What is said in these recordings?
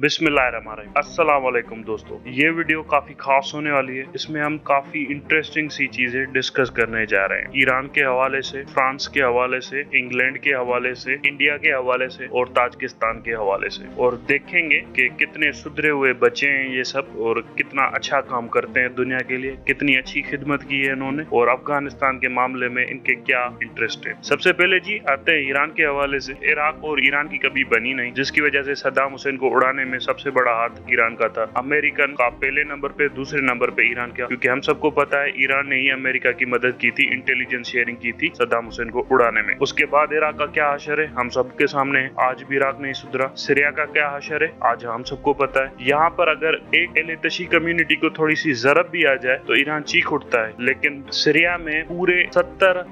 बिस्मिल्लाहिर्रहमानिर्रहीम। अस्सलाम वालेकुम दोस्तों, ये वीडियो काफी खास होने वाली है। इसमें हम काफी इंटरेस्टिंग सी चीजें डिस्कस करने जा रहे हैं। ईरान के हवाले से, फ्रांस के हवाले से, इंग्लैंड के हवाले से, इंडिया के हवाले से और ताजिकिस्तान के हवाले से, और देखेंगे कि कितने सुधरे हुए बच्चे हैं ये सब और कितना अच्छा काम करते हैं दुनिया के लिए, कितनी अच्छी खिदमत की है इन्होंने और अफगानिस्तान के मामले में इनके क्या इंटरेस्ट है। सबसे पहले जी आते हैं ईरान के हवाले से। इराक और ईरान की कभी बनी नहीं, जिसकी वजह से सद्दाम हुसैन को उड़ाने में सबसे बड़ा हाथ ईरान का था। अमेरिकन का पहले नंबर पे, दूसरे नंबर पे ईरान का, क्योंकि हम सबको पता है ईरान ने ही अमेरिका की मदद की थी, इंटेलिजेंस शेयरिंग की थी सद्दाम हुसैन को उड़ाने में। उसके बाद इराक का क्या हशर है हम सबके सामने है। आज भी इराक नहीं सुधरा। सीरिया का क्या हशर है आज हम सबको पता है। यहाँ पर अगर एक एलितशी कम्युनिटी को थोड़ी सी जरब भी आ जाए तो ईरान चीख उठता है, लेकिन सीरिया में पूरे 70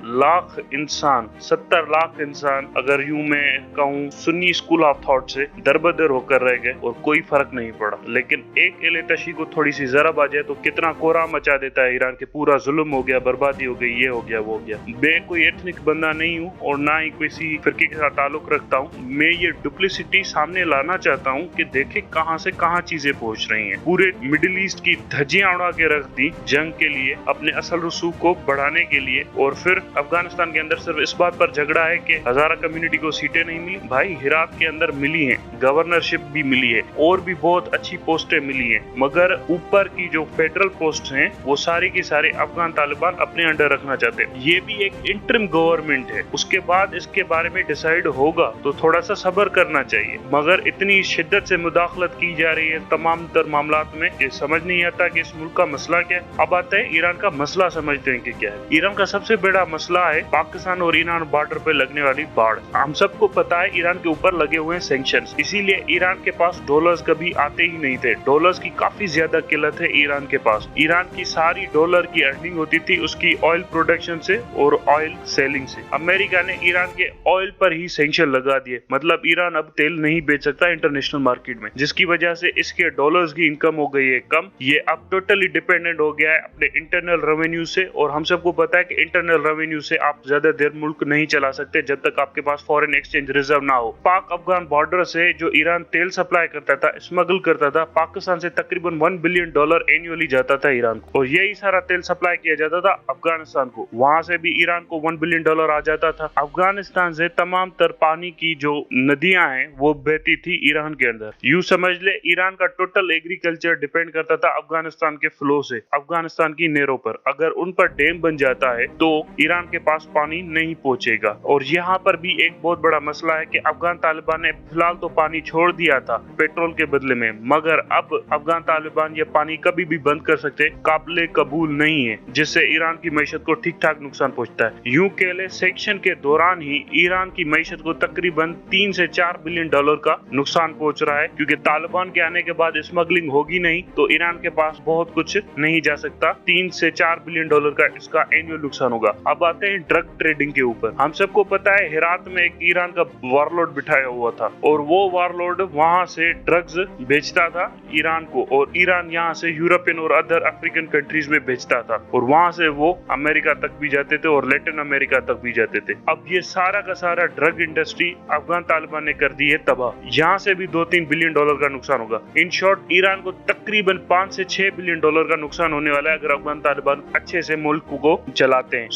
लाख इंसान अगर यूं मैं कहूँ सुन्नी स्कूल ऑफ थॉट से दरबदर होकर रह गए और कोई फर्क नहीं पड़ा। लेकिन एक एलितशी को थोड़ी सी जरब आ जाए तो कितना कोहराम मचा देता है ईरान के, पूरा जुल्म हो गया, बर्बादी हो गई, ये हो गया, वो हो गया। मैं कोई एथनिक बंदा नहीं हूँ और ना ही किसी फिरके के साथ ताल्लुक रखता हूँ। मैं ये डुप्लिसिटी सामने लाना चाहता हूँ कि देखे कहाँ से कहाँ चीजें पहुँच रही हैं। पूरे मिडिल ईस्ट की धज्जियां उड़ा के रख दी जंग के लिए, अपने असल रसूख को बढ़ाने के लिए, और फिर अफगानिस्तान के अंदर सिर्फ इस बात पर झगड़ा है कि हजारा कम्युनिटी को सीटें नहीं मिली। भाई हिरात के अंदर मिली है, गवर्नरशिप भी मिली है और भी बहुत अच्छी पोस्टें मिली हैं, मगर ऊपर की जो फेडरल पोस्ट हैं वो सारी की सारी अफगान तालिबान अपने अंडर रखना चाहते हैं। ये भी एक इंटरिम गवर्नमेंट है, उसके बाद इसके बारे में डिसाइड होगा, तो थोड़ा सा सब्र करना चाहिए। मगर इतनी शिद्दत से मुदाखलत की जा रही है तमाम तर मामलात में, ये समझ नहीं आता कि इस मुल्क का मसला क्या है। अब आते हैं ईरान का मसला, समझते हैं कि क्या है। ईरान का सबसे बड़ा मसला है पाकिस्तान और ईरान बॉर्डर पे लगने वाली बाढ़। हम सबको पता है ईरान के ऊपर लगे हुए हैं सैंक्शंस, इसीलिए ईरान के पास डॉलर्स कभी आते ही नहीं थे। डॉलर्स की काफी ज्यादा किल्लत है ईरान के पास। ईरान की सारी डॉलर की अर्निंग होती थी उसकी ऑयल प्रोडक्शन से और ऑयल सेलिंग से। अमेरिका ने ईरान के ऑयल पर ही सैंक्शन लगा दिए, मतलब ईरान अब तेल नहीं बेच सकता इंटरनेशनल मार्केट में, जिसकी वजह से इसके डॉलर्स की इनकम हो गई है कम। ये अब टोटली डिपेंडेंट हो गया है अपने इंटरनल रेवेन्यू से, और हम सबको पता है कि इंटरनल रेवेन्यू से आप ज्यादा देर मुल्क नहीं चला सकते जब तक आपके पास फॉरेन एक्सचेंज रिजर्व ना हो। पाक अफगान बॉर्डर से जो ईरान तेल सप्लाई करता था, स्मगल करता था, पाकिस्तान से तकरीबन $1 बिलियन एनुअली जाता था ईरान को, और यही सारा तेल सप्लाई किया जाता था अफगानिस्तान को। वहां से भी ईरान को $1 बिलियन आ जाता था। अफगानिस्तान से तमाम तर पानी की जो नदियां हैं वो बहती थी ईरान के अंदर। यूं समझ ले ईरान का टोटल एग्रीकल्चर डिपेंड करता था अफगानिस्तान के फ्लो से, अफगानिस्तान की नहरों पर। अगर उन पर डैम बन जाता है तो ईरान के पास पानी नहीं पहुंचेगा। और यहाँ पर भी एक बहुत बड़ा मसला है कि अफगान तालिबान ने फिलहाल तो पानी छोड़ दिया था पेट्रोल के बदले में, मगर अब अफगान तालिबान ये पानी कभी भी बंद कर सकते, काबिले कबूल नहीं है, जिससे ईरान की मैशत को ठीक ठाक नुकसान पहुंचता है। यूं कह ले सेक्शन के दौरान ही ईरान की मैशत को तकरीबन $3 से $4 बिलियन का नुकसान पहुंच रहा है, क्योंकि तालिबान के आने के बाद स्मगलिंग होगी नहीं तो ईरान के पास बहुत कुछ नहीं जा सकता। $3 से $4 बिलियन का इसका एनुअल नुकसान होगा। अब आते हैं ड्रग ट्रेडिंग के ऊपर। हम सबको पता है हिरात में एक ईरान का वारलोड बिठाया हुआ था, और वो वारलोड वहां से ड्रग्स बेचता था ईरान को, और ईरान यहाँ से यूरोपियन और अदर अफ्रीकन कंट्रीज में बेचता था, और वहां से वो अमेरिका तक भी जाते थे और लैटिन अमेरिका तक भी जाते थे। अब ये सारा का सारा ड्रग इंडस्ट्री अफगान तालिबान ने कर दी है तबाह। यहाँ से भी $2-3 बिलियन का नुकसान होगा। इन शॉर्ट ईरान को तकरीबन $5 से $6 बिलियन का नुकसान होने वाला है अगर अफगान तालिबान अच्छे से मुल्क को चलाते हैं।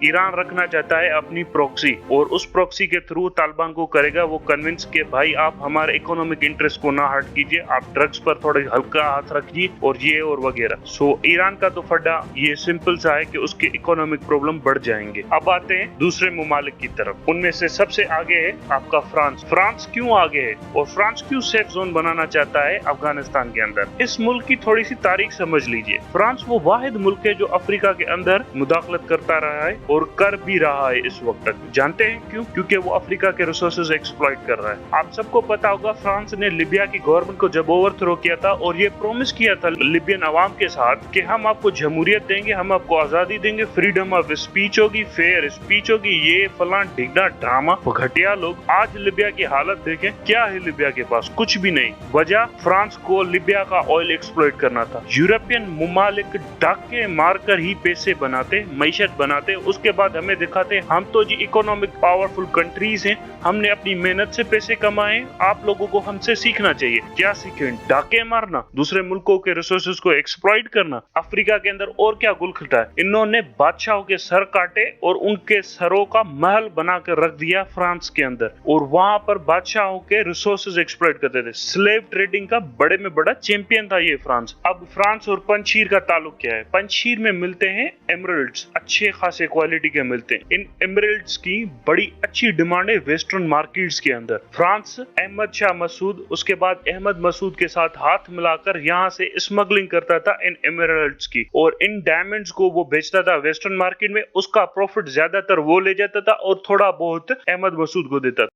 ईरान रखना चाहता है अपनी प्रॉक्सी, और उस प्रॉक्सी के थ्रू तालिबान को करेगा वो कन्विंस के भाई आप हमारे इकोनॉमिक इंटरेस्ट को ना हर्ट कीजिए, आप ड्रग्स पर थोड़ा हल्का हाथ रखिए और ये और वगैरह। ईरान का तो फड्डा ये सिंपल सा है कि उसके इकोनॉमिक प्रॉब्लम बढ़ जाएंगे। अब आते हैं दूसरे मुमालिक की तरफ। उनमें से सबसे आगे है आपका फ्रांस। फ्रांस क्यों आगे है और फ्रांस क्यों सेफ जोन बनाना चाहता है अफगानिस्तान के अंदर? इस मुल्क की थोड़ी सी तारीख समझ लीजिए। फ्रांस वो वाहिद मुल्क है जो अफ्रीका के अंदर मुदाखलत करता रहा है और कर भी रहा है इस वक्त तक। जानते हैं क्यों? क्योंकि वो अफ्रीका के रिसोर्सेज एक्सप्लॉइट कर रहा है। आप सबको पता होगा फ्रांस ने लिबिया की गवर्नमेंट को जब ओवरथ्रो किया था और ये प्रॉमिस किया था लिबियन अवाम के साथ कि हम आपको जमहूरियत देंगे, हम आपको आजादी देंगे, फ्रीडम ऑफ स्पीच होगी, फेयर स्पीच होगी, ये फलां ढिगना ड्रामा घटिया लोग। आज लिबिया की हालत देखें, क्या है लिबिया के पास? कुछ भी नहीं। वजह फ्रांस को लिबिया का ऑयल एक्सप्लॉइट करना था। यूरोपियन मुमालिक डाके मारकर ही पैसे बनाते, मैशत बनाते, उसके बाद हमें दिखाते हम तो जी इकोनॉमिक पावरफुल कंट्रीज हैं, हमने अपनी मेहनत से पैसे कमाए, आप लोगों को हमसे सीखना सीखना चाहिए। क्या सीखें? डाके मारना, दूसरे मुल्कों के रिसोर्सेज को एक्सप्लॉइट करना। अफ्रीका के अंदर और क्या गुल खिटा है? इन्होंने बादशाहों के सर काटे और उनके सरों का महल बनाकर रख दिया फ्रांस के अंदर, और वहां पर बादशाहों के रिसोर्सेज एक्सप्लॉइट करते थे। स्लेव ट्रेडिंग का बड़े में बड़ा चैंपियन था ये फ्रांस। अब फ्रांस और पंजशीर का ताल्लुक क्या है? पंजशीर में मिलते हैं एमरल्ड्स, अच्छे खासे क्वालिटी के मिलते हैं। इन एमरल्ड्स की बड़ी अच्छी डिमांड है वेस्टर्न मार्केट्स के अंदर। फ्रांस अहमद शाह मसूद, उसके बाद अहमद मसूद के साथ हाथ मिलाकर यहाँ से स्मगलिंग करता था इन एमरल्ड्स की, और इन डायमंड्स को वो बेचता था वेस्टर्न मार्केट में। उसका प्रॉफिट ज्यादातर वो ले जाता था और थोड़ा बहुत अहमद मसूद को देता था।